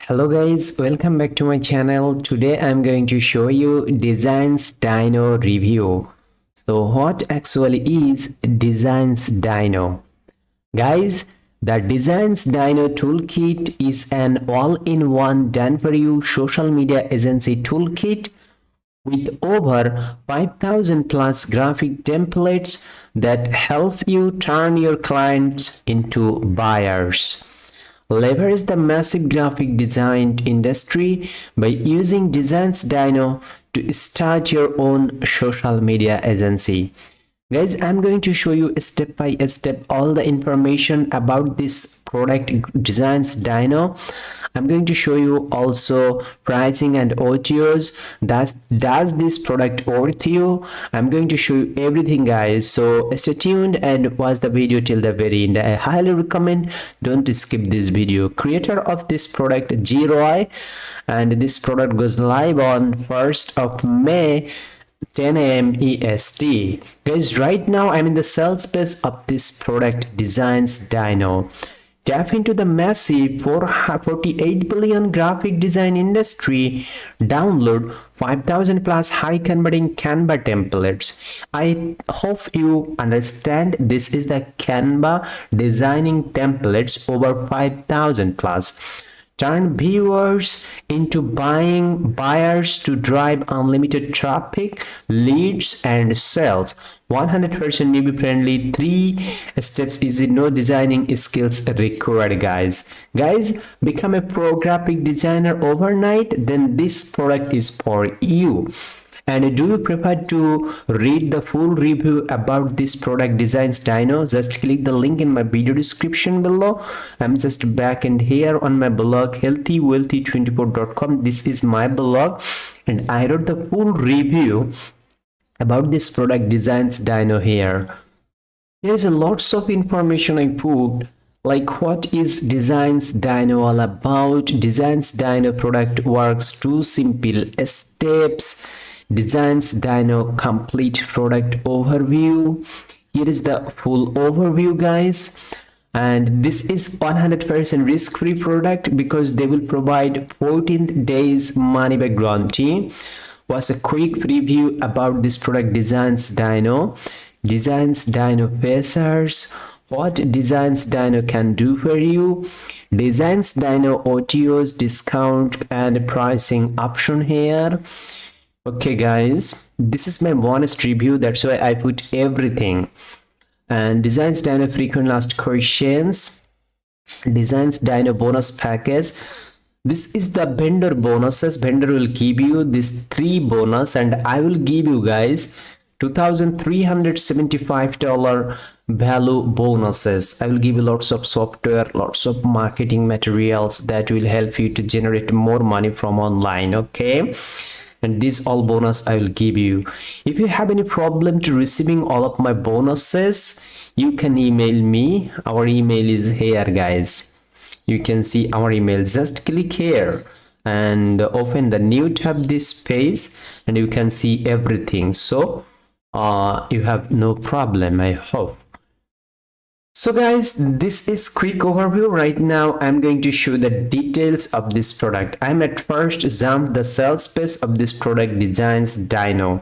Hello guys, welcome back to my channel. Today I'm going to show you DesignsDyno review. So what actually is DesignsDyno? Guys, the DesignsDyno toolkit is an all-in-one done for you social media agency toolkit with over 5,000 plus graphic templates that help you turn your clients into buyers. Leverage the massive graphic design industry by using DesignsDyno to start your own social media agency. Guys, I'm going to show you step by step all the information about this product DesignsDyno. I'm going to show you also pricing and OTOs. Does this product worth you? I'm going to show you everything, guys. So stay tuned and watch the video till the very end. I highly recommend don't skip this video. Creator of this product, G-Roy, and this product goes live on 1st of May 10 a.m. EST. Guys, right now I'm in the sales page of this product DesignsDyno. Tap into the massive 48 billion graphic design industry. Download 5,000 plus high converting Canva templates. I hope you understand this is the Canva designing templates over 5,000 plus. Turn viewers into buyers to drive unlimited traffic, leads, and sales. 100% newbie friendly, 3 steps easy, no designing skills required, guys. Become a pro graphic designer overnight, then this product is for you. And do you prefer to read the full review about this product DesignsDyno? Just click the link in my video description below. I'm just back and here on my blog healthywealthy24.com. This is my blog and I wrote the full review about this product DesignsDyno here. There's a lots of information I put, like what is DesignsDyno all about. DesignsDyno product works 2 simple steps. DesignsDyno complete product overview. Here is the full overview, guys, and this is 100% risk-free product because they will provide 14 days money back guarantee. Was a quick preview about this product DesignsDyno features, what DesignsDyno can do for you, DesignsDyno OTOs, discount and pricing option here. Okay guys, this is my bonus review, that's why I put everything. And DesignsDyno frequent asked questions, DesignsDyno bonus package. This is the vendor bonuses. Vendor will give you this 3 bonus and I will give you guys $2,375 value bonuses. I will give you lots of software, lots of marketing materials that will help you to generate more money from online, okay? And this all bonus I will give you. If you have any problem to receiving all of my bonuses, you can email me. Our email is here, guys. You can see our email. Just click here and open the new tab this page and you can see everything. So you have no problem, I hope. So guys, this is quick overview. Right now I'm going to show the details of this product. I'm at first jump the sales page of this product DesignsDyno.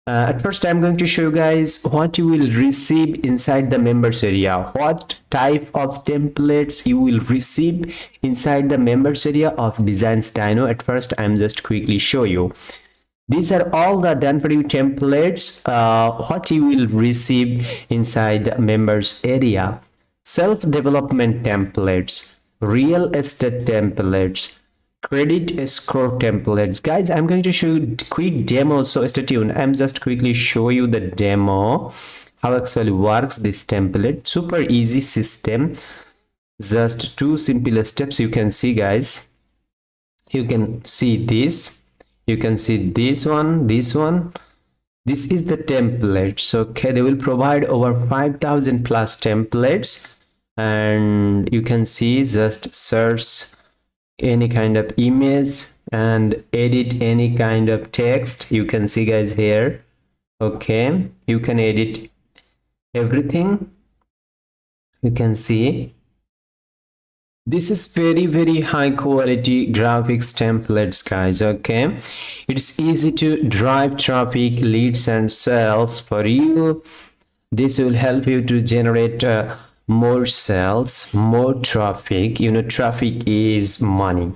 At first I'm going to show you guys what you will receive inside the members area, what type of templates you will receive inside the members area of DesignsDyno. At first I'm just quickly show you. These are all the done for you templates, what you will receive inside the members area. Self-development templates, real estate templates, credit score templates. Guys, I'm going to show you quick demo, so stay tuned. I'm just quickly show you the demo, how actually works this template. Super easy system, just 2 simple steps. You can see, guys, you can see this. You can see this one. This is the templates. Okay, they will provide over 5,000 plus templates and you can see, just search any kind of image and edit any kind of text. You can see, guys, here. Okay, you can edit everything. You can see This is very high quality graphics templates, guys. Okay, it's easy to drive traffic, leads and sales for you. This will help you to generate more sales, more traffic. You know, traffic is money.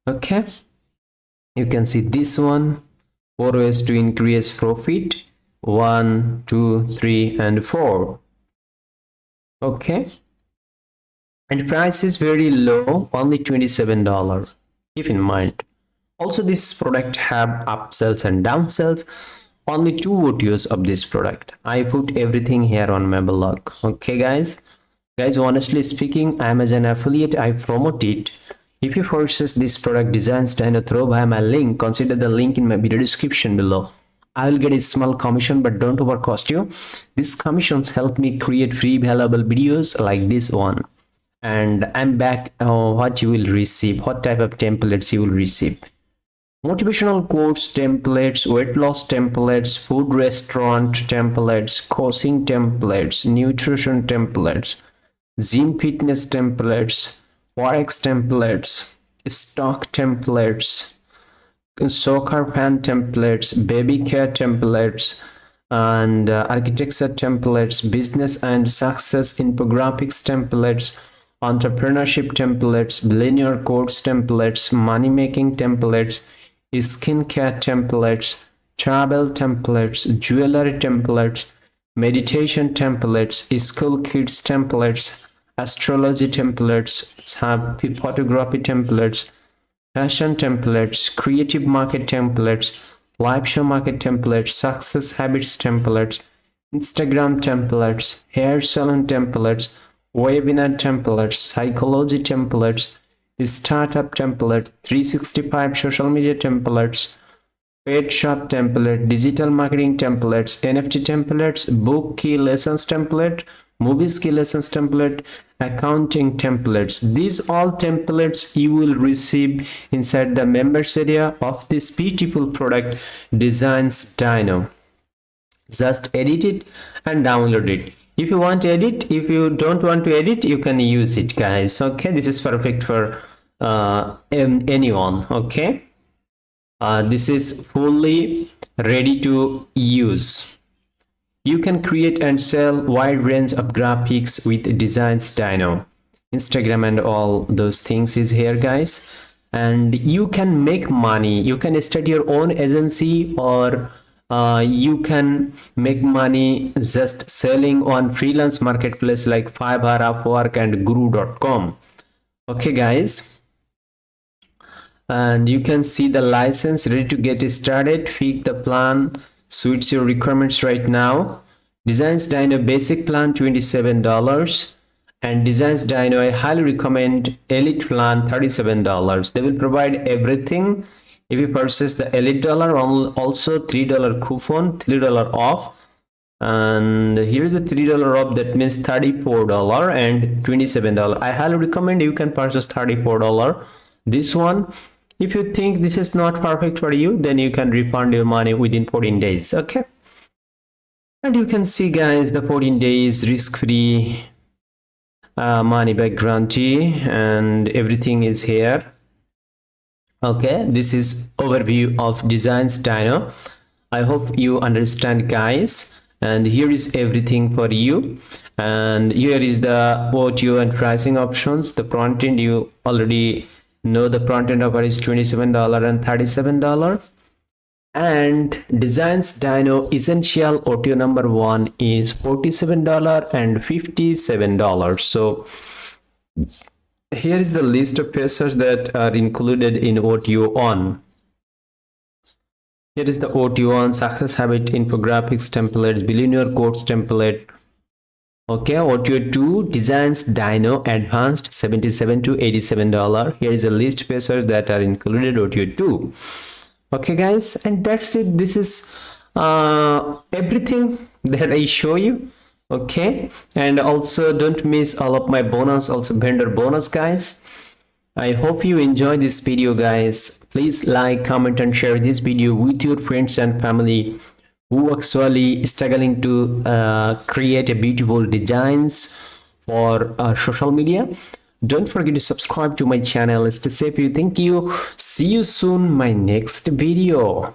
Okay, you can see this one, 4 ways to increase profit, 1, 2, 3 and 4. Okay, and price is very low, only $27. Keep in mind. Also, this product have upsells and downsells. Only 2 videos of this product. I put everything here on my blog. Okay, guys, honestly speaking, I am as an affiliate, I promote it. If you purchase this product DesignsDyno through via my link, consider the link in my video description below. I will get a small commission, but don't overcost you. These commissions help me create free valuable videos like this one. And I'm back. What you will receive, what type of templates you will receive: motivational quotes templates, weight loss templates, food restaurant templates, coaching templates, nutrition templates, gym fitness templates, forex templates, stock templates, soccer fan templates, baby care templates, and architecture templates, business and success infographics templates, entrepreneurship templates, linear course templates, money making templates, skincare templates, travel templates, jewelry templates, meditation templates, school kids templates, astrology templates, photography templates, fashion templates, creative market templates, live show market templates, success habits templates, Instagram templates, hair salon templates, webinar templates, psychology templates, startup template, 365 social media templates, paid shop template, digital marketing templates, NFT templates, book key lessons template, movies key lessons template, accounting templates. These all templates you will receive inside the members area of this beautiful product DesignsDyno. Just edit it and download it. If you want to edit, if you don't want to edit, you can use it, guys. Okay, this is perfect for anyone. Okay, this is fully ready to use. You can create and sell wide range of graphics with DesignsDyno. Instagram and all those things is here, guys, and you can make money. You can start your own agency, or you can make money just selling on freelance marketplace like Fiverr, Upwork and Guru.com. Okay, guys, and you can see the license ready to get started. Pick the plan suits your requirements right now. DesignsDyno basic plan $27, and DesignsDyno I highly recommend elite plan $37. They will provide everything. If you purchase the elite dollar, also $3 coupon, $3 off, and here is the $3 off, that means $34 and $27. I highly recommend you can purchase $34 this one. If you think this is not perfect for you, then you can refund your money within 14 days. Okay, and you can see, guys, the 14 days risk-free money back guarantee and everything is here. Okay, this is overview of DesignsDyno. I hope you understand, guys, and here is everything for you. And here is the audio and pricing options. The front end, you already know the front end offer is $27 and $37, and DesignsDyno essential audio number 1 is $47 and $57. So here is the list of features that are included in audio 1. Here is the audio 1, success habit infographics template, billionaire quotes template. Okay, audio 2, DesignsDyno advanced $77 to $87. Here is a list of features that are included audio 2. Okay, guys, and that's it. This is everything that I show you. Okay, and also don't miss all of my bonus, also vendor bonus, guys. I hope you enjoy this video, guys. Please like, comment and share this video with your friends and family who actually struggling to create a beautiful designs for social media. Don't forget to subscribe to my channel. Stay safe. Thank you. See you soon my next video.